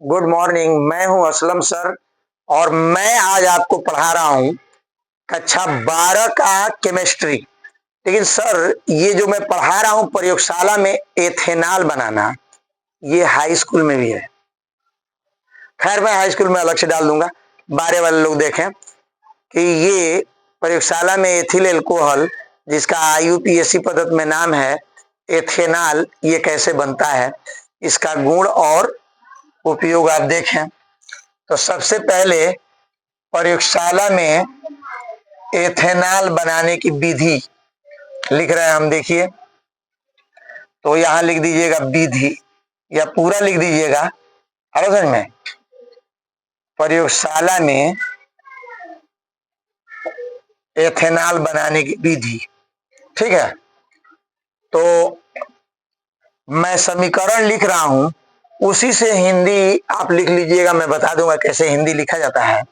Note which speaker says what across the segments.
Speaker 1: Good morning. मैं हूं Aslam sir और मैं आज आपको पढ़ा रहा हूं कक्षा 12 का केमिस्ट्री। लेकिन सर ये जो मैं पढ़ा रहा हूं प्रयोगशाला में एथेनॉल बनाना, ये हाई स्कूल में भी है। खैर मैं हाई स्कूल में अलग से डाल दूंगा, 12 वाले लोग देखें कि ये प्रयोगशाला में एथिल एल्कोहल, जिसका IUPAC पद्धति में नाम है एथेनॉल, ये कैसे बनता है, इसका गुण और उपयोग आप देखें। तो सबसे पहले प्रयोगशाला में एथेनॉल बनाने की विधि लिख रहे हैं हम, देखिए। तो यहां लिख दीजिएगा विधि, या पूरा लिख दीजिएगा। अब समझ में, प्रयोगशाला में एथेनॉल बनाने की विधि, ठीक है। तो मैं समीकरण लिख रहा हूं, उसी से हिंदी आप लिख लीजिएगा, मैं बता दूंगा कैसे हिंदी लिखा जाता है।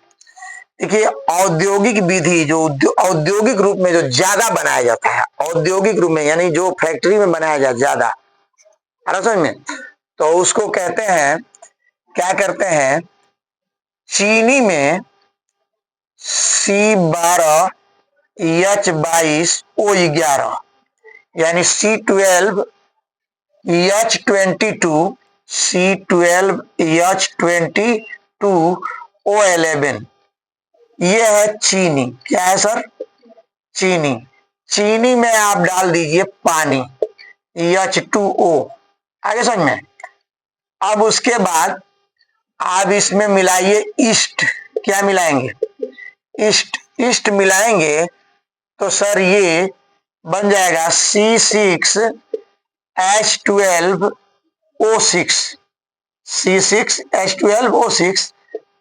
Speaker 1: देखिए, औद्योगिक विधि जो औद्योगिक रूप में जो ज्यादा बनाया जाता है, औद्योगिक रूप में यानी जो फैक्ट्री में बनाया जाता ज्यादा, समझ में, तो उसको कहते हैं, क्या करते हैं, चीनी में C12H22O11 यानी C12H22O11, ये है चीनी। क्या है सर? चीनी। चीनी में आप डाल दीजिए पानी, H2O। आगे समझ में। अब उसके बाद आप इसमें मिलाइए ईस्ट। क्या मिलाएंगे? ईस्ट। ईस्ट मिलाएंगे तो सर ये बन जाएगा C6H12O6, C6H12O6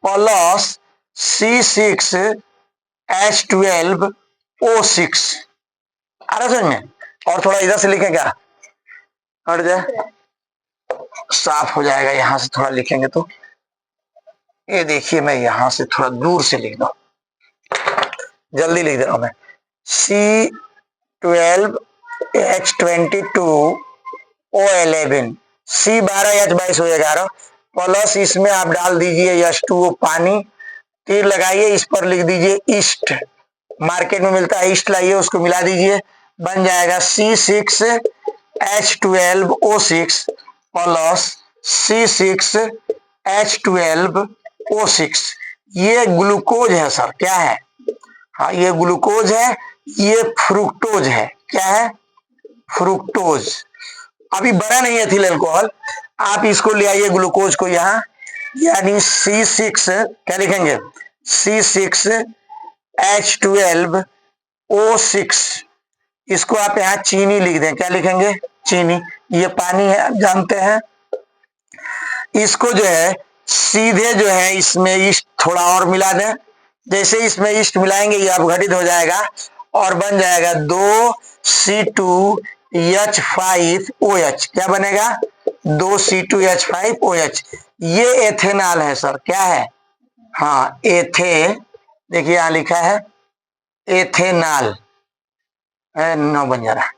Speaker 1: प्लस C6H12O6। आ रहा समझ में? और थोड़ा इधर से लिखें, क्या हट जाए, साफ हो जाएगा। यहां से थोड़ा लिखेंगे तो ये देखिए, मैं यहां से थोड़ा दूर से लिख दो, जल्दी लिख दे रहा हूं मैं। C12H22O11, C12H22O11 प्लस इसमें आप डाल दीजिए H2O पानी, तीर लगाइए, इस पर लिख दीजिए ईस्ट। मार्केट में मिलता है ईस्ट, लाइए उसको मिला दीजिए, बन जाएगा C6H12O6 प्लस C6H12O6। ये ग्लूकोज है सर। क्या है? हाँ, ये ग्लूकोज है, ये फ्रुक्टोज है। क्या है? फ्रुक्टोज। अभी बना नहीं है एथिल अल्कोहल, आप इसको ले आइए ग्लूकोज को यहाँ, यानी C6, क्या लिखेंगे, C6H12O6। इसको आप यहाँ चीनी लिख दें। क्या लिखेंगे? चीनी। ये पानी है, आप जानते हैं। इसको जो है सीधे जो है इसमें ईस्ट थोड़ा और मिला दें। जैसे इसमें ईस्ट मिलाएंगे ये अपघटित हो जाएगा और बन जाएगा 2C2H5OH। क्या बनेगा? 2C2H5OH। ये एथेनॉल है सर। क्या है? हाँ, देखिए यहां लिखा है एथेनॉल, नौ बन जा रहा,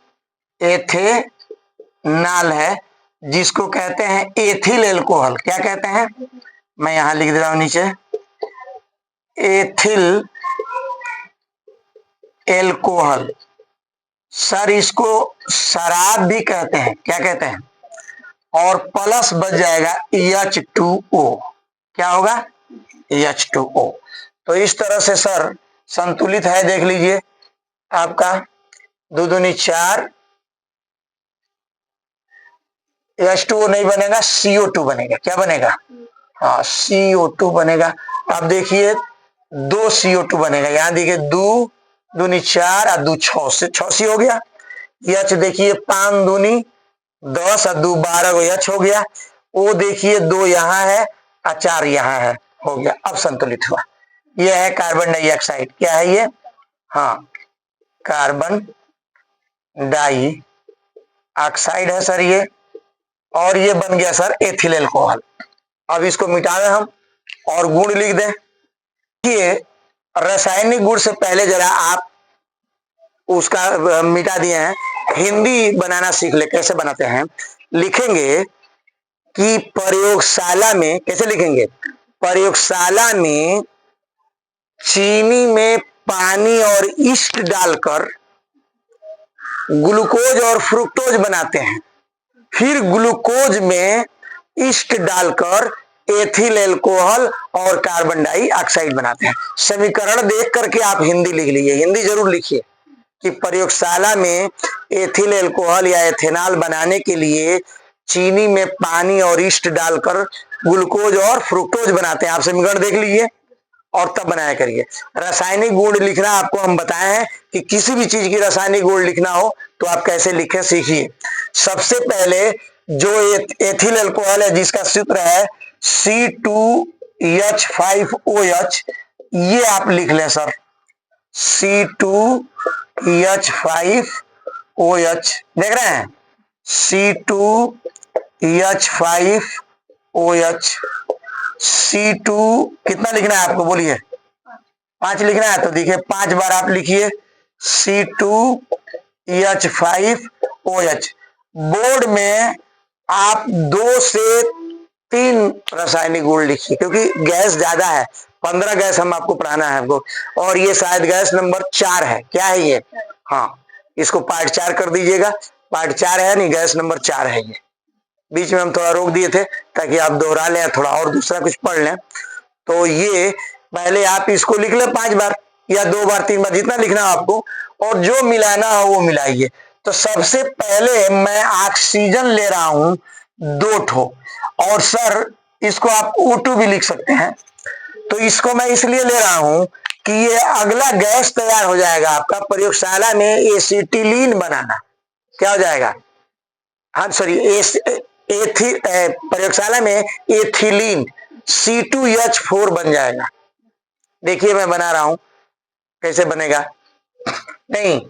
Speaker 1: एथेनॉल है, जिसको कहते हैं एथिल एल्कोहल। क्या कहते हैं? मैं यहां लिख दे रहा हूं नीचे, एथिल एल्कोहल। सर इसको शराब भी कहते हैं। क्या कहते हैं? और प्लस बच जाएगा H2O। क्या होगा? H2O। तो इस तरह से सर संतुलित है, देख लीजिए आपका 2 दूनी 4, H2O नहीं बनेगा, CO2 बनेगा। क्या बनेगा? हाँ, CO2 बनेगा। अब देखिए 2 CO2 बनेगा, यहां देखिए 2 दूनी 4 और 2 6 से 6 हो गया। H देखिए 5 दूनी 10 और 2 12 को H हो गया। O देखिए 2 यहाँ है और 4 यहाँ है, हो गया। अब संतुलित हुआ। यह है कार्बन डाइऑक्साइड। क्या है ये? हाँ, कार्बन डाई ऑक्साइड है सर ये, और ये बन गया सर एथिल एल्कोहल। अब इसको मिटा दें हम और गुण लिख दें। ये रासायनिक गुण से पहले जरा आप उसका मिटा दिए हैं, हिंदी बनाना सीख ले, कैसे बनाते हैं। लिखेंगे कि प्रयोगशाला में कैसे लिखेंगे, प्रयोगशाला में चीनी में पानी और ईस्ट डालकर ग्लूकोज और फ्रुक्टोज बनाते हैं, फिर ग्लूकोज में ईस्ट डालकर एथिल एल्कोहल और कार्बन डाइऑक्साइड बनाते हैं। समीकरण देख करके आप हिंदी लिख लीजिए, हिंदी जरूर लिखिए कि प्रयोगशाला में एथिल एल्कोहल या एथेनॉल बनाने के लिए चीनी में पानी और ईस्ट डालकर ग्लूकोज और फ्रुक्टोज बनाते हैं। आप समीकरण देख लीजिए और तब बनाया करिए। रासायनिक गुण लिखना आपको हम बताए हैं कि किसी भी चीज की रासायनिक गुण लिखना हो तो आप कैसे लिखें सीखिए। सबसे पहले जो एथिल अल्कोहल है जिसका सूत्र है C2H5OH, ये आप लिख लें सर, C2H5OH देख रहे हैं, C2H5OH, C2 कितना लिखना है आपको बोलिए, 5 लिखना है तो देखिए 5 बार आप लिखिए C2H5OH। बोर्ड में आप 2 से 3 रासायनिक गुण लिखिए क्योंकि गैस ज्यादा है, 15 गैस हम आपको पढ़ाना है आपको, और ये शायद गैस नंबर 4 है। क्या है ये, हाँ इसको पार्ट 4 कर दीजिएगा, पार्ट 4 है नहीं, गैस नंबर 4 है ये। बीच में हम थोड़ा रोक दिए थे ताकि आप दोहरा लें थोड़ा और दूसरा कुछ पढ़ लें। तो ये पहले आप इसको लिख लें 5 बार या 2 बार 3 बार जितना लिखना है आपको, और जो मिलाना हो वो मिलाइए। तो सबसे पहले मैं ऑक्सीजन ले रहा हूं 2 ठो, और सर इसको आप O2 भी लिख सकते हैं। तो इसको मैं इसलिए ले रहा हूं कि ये अगला गैस तैयार हो जाएगा आपका प्रयोगशाला में एसिटिलीन बनाना। क्या हो जाएगा, हाँ सॉरी प्रयोगशाला में एथिलीन C2H4 बन जाएगा। देखिए मैं बना रहा हूं कैसे बनेगा, नहीं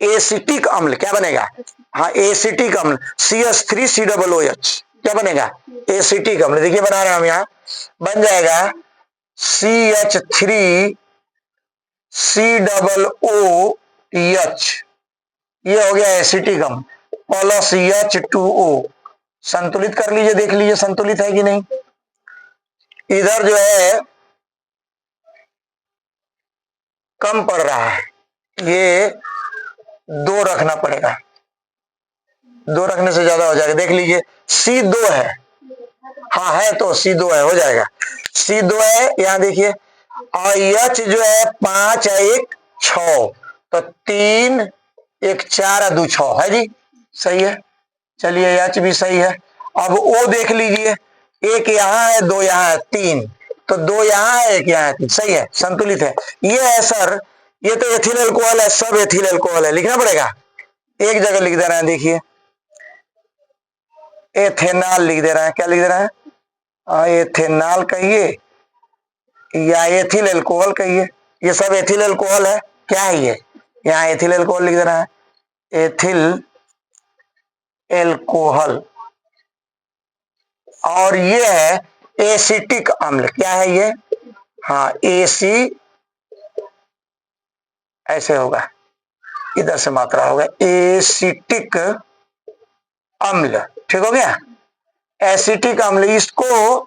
Speaker 1: एसिटिक अम्ल क्या बनेगा, हाँ एसिटिक अम्ल CH3COOH क्या बनेगा, एसिटिक अम्ल। देखिए बना रहा हूं यहां, बन जाएगा CH3COOH, ये हो गया एसिटिक अम्ल, प्लस H2O। संतुलित कर लीजिए, देख लीजिए संतुलित है कि नहीं। इधर जो है कम पड़ रहा है, ये 2 रखना पड़ेगा, 2 रखने से ज्यादा हो जाएगा। देख लीजिए C2 है, हाँ है तो C2 है, हो जाएगा C2 है। यहां देखिए और H जो है 5 है 1 6, तो 3 1 4 2 6 है जी, सही है। चलिए H भी सही है। अब O देख लीजिए, 1 यहाँ है 2 यहाँ है 3, तो 2 यहाँ है 1 यहाँ है 3, सही है, संतुलित है। ये है सर, ये तो एथिल अल्कोहल है, सब एथिल अल्कोहल है, लिखना पड़ेगा, एक जगह लिख दे रहे हैं। देखिए एथेनॉल लिख दे रहे हैं, क्या लिख दे रहे हैं, एथेनॉल कहिए या एथिल अल्कोहल कहिए, ये सब एथिल अल्कोहल है। क्या है ये, यहाँ एथिल अल्कोहल लिख दे रहा है, एथिल एल्कोहल। और ये है एसिटिक अम्ल, क्या है ये, हाँ एसी, ऐसे होगा, इधर से मात्रा होगा, एसिटिक अम्ल, ठीक हो गया। एसिटिक अम्ल इसको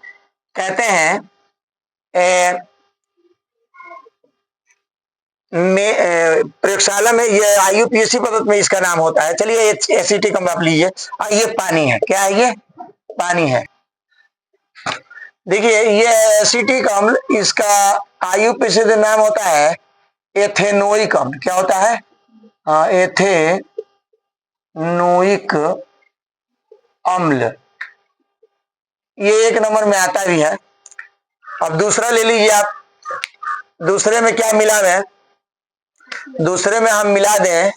Speaker 1: कहते हैं प्रयोगशाला में, ये IUPAC पद्धति में इसका नाम होता है। चलिए एसिटिक अम्ल आप लीजिए, ये पानी है, क्या है ये, पानी है। देखिए ये एसिटिक अम्ल, इसका IUPAC से नाम होता है एथेनोइक अम्ल। क्या होता है, हाँ एथेनोइक अम्ल, ये 1 नंबर में आता भी है। अब दूसरा ले लीजिए आप, दूसरे में क्या मिला है, दूसरे में हम मिला दें,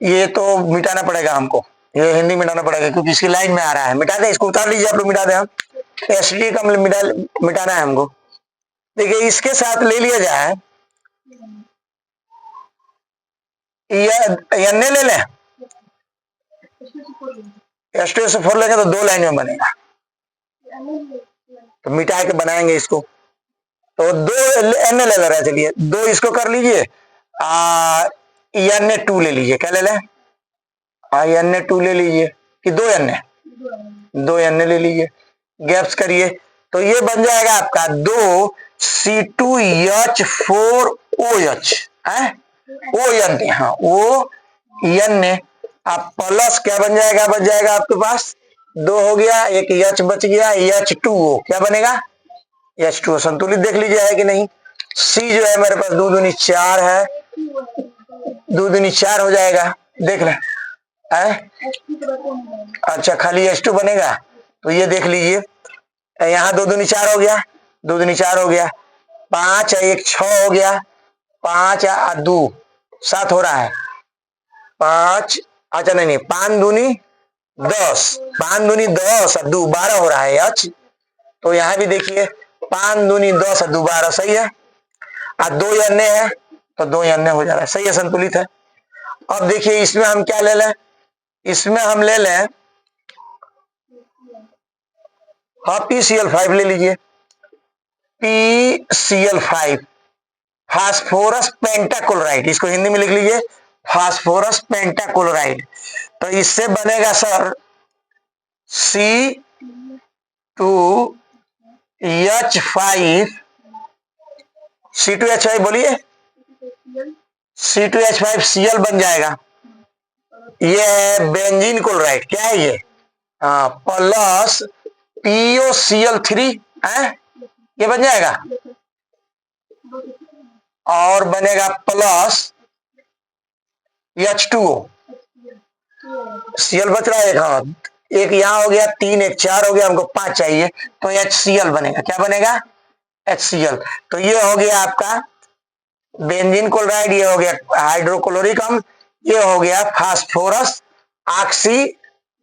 Speaker 1: ये तो मिटाना पड़ेगा हमको, ये हिंदी मिटाना पड़ेगा क्योंकि इसकी लाइन में आ रहा है। मिटा दें, इसको उतार लीजिए आप लोग, मिटा दें, हम एसिटिक अम्ल मिटाना है हमको। देखिए इसके साथ ले लिया जाए, एन ले लें, H2SO4 लेंगे तो 2 लाइन में बनेगा, तो मिटा के बनाएंगे इसको, तो 2 एन ले रहे हैं। चलिए 2 इसको कर लीजिए, Na2 ले लीजिए, क्या ले लें, Na2 ले लीजिए कि 2 Na, 2 N ले लीजिए, गैप्स करिए तो ये बन जाएगा आपका 2C2H4OH है, ON, हाँ ON ने आप प्लस क्या बन जाएगा, बच जाएगा आपके पास 2 हो गया, एक H बच गया, H2O क्या बनेगा, H2O संतुलित देख लीजिए है कि नहीं। C जो है मेरे पास 2 दूनी 4 है, 2 दूनी 4 हो जाएगा, देख ले है? अच्छा खाली H2 बनेगा तो ये देख लीजिए, यहाँ 2 दूनी 4 हो गया, 2 दूनी 4 हो गया, 5 1 6 हो गया, 5 2 7 हो रहा है, 5 अच्छा नहीं 5 दूनी 10, 5 दूनी 10 और 2 12 हो रहा है H, तो यहाँ भी देखिए 5 दूनी 10 और 2 12 सही है, और 2 अन्य है तो 2 अन्य हो जा रहा है, सही है, संतुलित है। अब देखिए इसमें हम क्या ले लें, इसमें हम ले लें हाँ PCl5 ले लीजिए, PCl5 फास्फोरस पेंटाक्लोराइड, इसको हिंदी में लिख लीजिए फास्फोरस पेंटाक्लोराइड, तो इससे बनेगा सर C2H5 बोलिए C2H5Cl बन जाएगा, ये है बेंजीन क्लोराइड, क्या है ये, हाँ प्लस POCl3 है, ये बन जाएगा और बनेगा प्लस H2O, Cl बच रहा है एक, हाँ एक यहाँ हो गया, 3 1 4 हो गया, हमको 5 चाहिए तो HCl बनेगा, क्या बनेगा HCl, तो ये हो गया आपका बेंजीन क्लोराइड, ये हो गया हाइड्रोक्लोरिक अम्ल, ये हो गया फास्फोरस ऑक्सी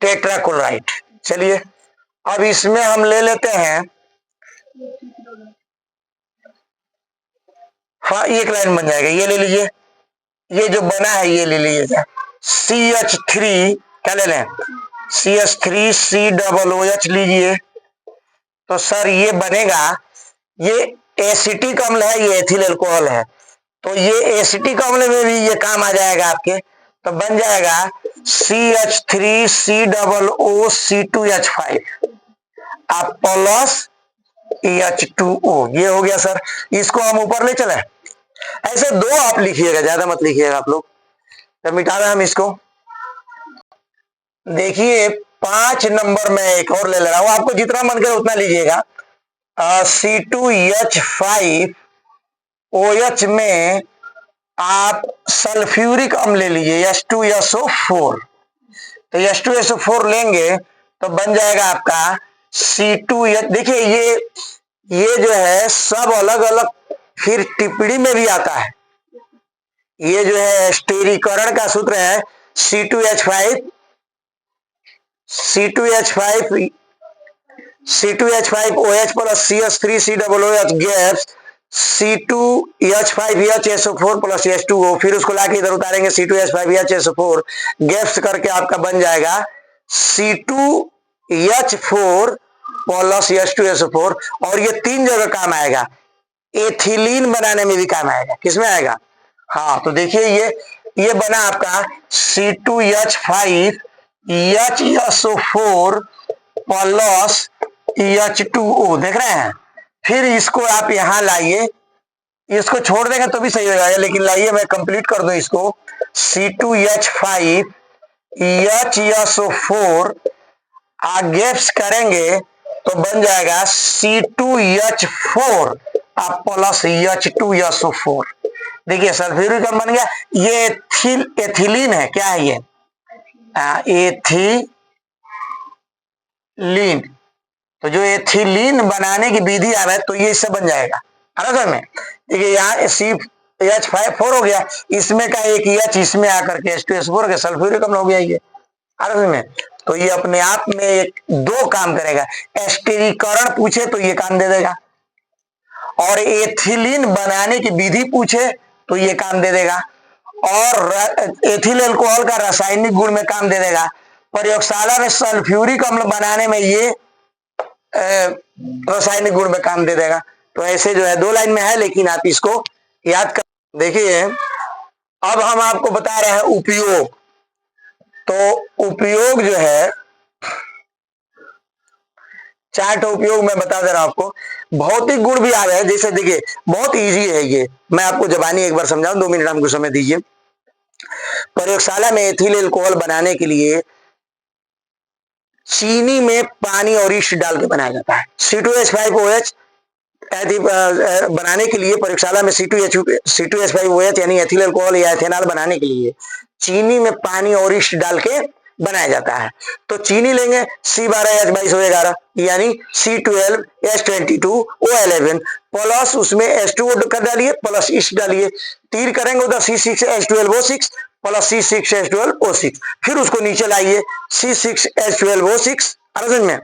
Speaker 1: टेट्राक्लोराइड। चलिए अब इसमें हम ले लेते हैं, हाँ एक लाइन बन जाएगा, ये ले लीजिए, ये जो बना है ये ले लीजिए CH3, क्या ले लें CH3COOH लीजिए, तो सर ये बनेगा, ये एसिटिक अम्ल है, ये एथिल अल्कोहल है, तो ये एसिटिक अम्ल में भी ये काम आ जाएगा आपके, तो बन जाएगा CH3COOC2H5 आप प्लस H2O, ये हो गया सर, इसको हम ऊपर ले चले, ऐसे 2 आप लिखिएगा, ज्यादा मत लिखिएगा आप लोग, तो मिटा रहे हम इसको, देखिए 5 नंबर में एक और ले रहा हूं, आपको जितना मन करे उतना लीजिएगा, C2H5OH में आप सल्फ्यूरिक अम्ल ले लीजिए H2SO4, तो H2SO4 लेंगे तो बन जाएगा आपका C2H, देखिए ये जो है सब अलग अलग फिर टिप्पणी में भी आता है, ये जो है स्टीरीकरण का सूत्र है C2H5 C2H5OH plus CH3COOH gas C2H5HSO4 plus H2O, फिर उसको लाके इधर उतारेंगे C2H5HSO4 गैस करके आपका बन जाएगा C2H4 प्लस H2SO4, और ये 3 जगह काम आएगा, एथिलीन बनाने में भी काम आएगा, किसमें आएगा, हाँ तो देखिए ये बना आपका C2H5HSO4 प्लस H2O, देख रहे हैं, फिर इसको आप यहां लाइए, इसको छोड़ देंगे तो भी सही हो जाएगा, लेकिन लाइए मैं कंप्लीट कर दूं इसको, C2H5HSO4 गैप्स करेंगे तो बन जाएगा C2H4 प्लस H2SO4, देखिए सल्फ्यूरिक अम्ल बन गया, ये एथिलीन है, क्या है ये एथिलीन, तो जो एथिलीन बनाने की विधि आ रहा है तो ये इससे बन जाएगा, है में, देखिए यहाँ CH5 हो गया, इसमें का एक H इसमें आकर के H2SO4 के सल्फ्यूरिक अम्ल हो गया ये, में, तो ये अपने आप में एक 2 काम करेगा, स्टीरीकरण पूछे तो ये काम दे देगा, और एथिलीन बनाने की विधि पूछे तो ये काम दे देगा, और एथिल अल्कोहल का रासायनिक गुण में काम दे देगा, प्रयोगशाला में सल्फ्यूरिक अम्ल बनाने में ये रासायनिक गुण में काम दे देगा, तो ऐसे जो है 2 लाइन में है, लेकिन आप इसको याद कर, देखिए अब हम आपको बता रहे हैं उपयोग, तो उपयोग जो है चार ठो उपयोग मैं बता दे रहा हूं आपको। भौतिक गुण भी आ रहे हैं, जैसे देखिए बहुत इजी है ये, मैं आपको जबानी एक बार समझाऊं, 2 मिनट हमको समय दीजिए। प्रयोगशाला में एथिल अल्कोहल बनाने के लिए चीनी में पानी और ईस्ट डाल के बनाया जाता है। C2H5OH बनाने के लिए प्रयोगशाला में C2H5OH यानी एथिल अल्कोहल या एथेनॉल बनाने के लिए चीनी में पानी और ईस्ट डाल के बनाया जाता है। तो चीनी लेंगे C12H22O11 यानी C12H22O11 प्लस उसमें H2O कर डालिए प्लस ईस्ट डालिए, तीर करेंगे उधर C6H12O6 प्लस C6H12O6, फिर उसको नीचे लाइए C6H12O6 समझ में,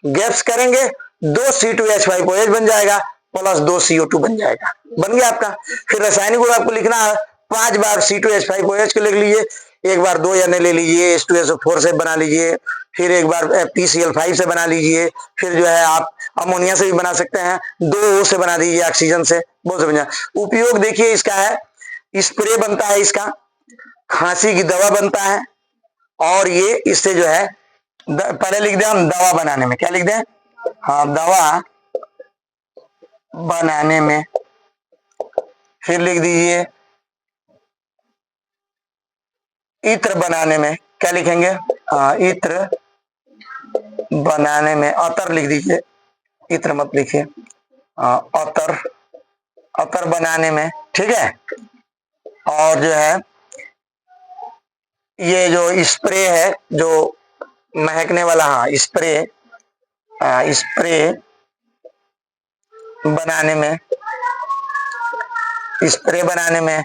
Speaker 1: गैप्स करेंगे 2 C2H5OH बन जाएगा प्लस 2 CO2 बन जाएगा, बन गया आपका। फिर रासायनिक गुण आपको लिखना है, 5 बार C2H5OH को लिख लीजिए, एक बार 2 N ले लीजिए, H2SO4 से बना लीजिए, फिर एक बार PCl5 से बना लीजिए, फिर जो है आप अमोनिया से भी बना सकते हैं, 2 O से बना दीजिए ऑक्सीजन से, बहुत समझा। उपयोग देखिए इसका है, स्प्रे बनता है इसका, खांसी की दवा बनता है, और ये इससे जो है पहले लिख दें हम दवा बनाने में, क्या लिख दें, हाँ दवा बनाने में, फिर लिख दीजिए इत्र बनाने में, क्या लिखेंगे, इत्र बनाने में, अतर लिख दीजिए, इत्र मत लिखिए, अतर, अतर बनाने में, ठीक है। और जो है ये जो स्प्रे है जो महकने वाला, हाँ स्प्रे, स्प्रे बनाने में, स्प्रे बनाने में,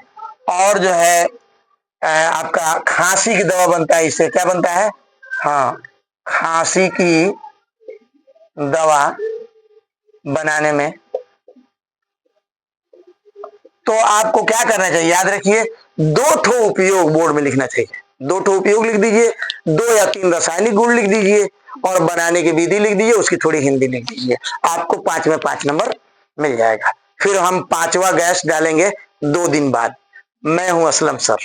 Speaker 1: और जो है आपका खांसी की दवा बनता है, इससे क्या बनता है, हाँ खांसी की दवा बनाने में। तो आपको क्या करना चाहिए, याद रखिए 2 ठो उपयोग बोर्ड में लिखना चाहिए, 2 ठो उपयोग लिख दीजिए, 2 या 3 रासायनिक गुण लिख दीजिए, और बनाने की विधि लिख दीजिए, उसकी थोड़ी हिंदी लिख दीजिए, आपको 5 में 5 नंबर मिल जाएगा। फिर हम 5वां गैस डालेंगे 2 दिन बाद। मैं हूं असलम सर।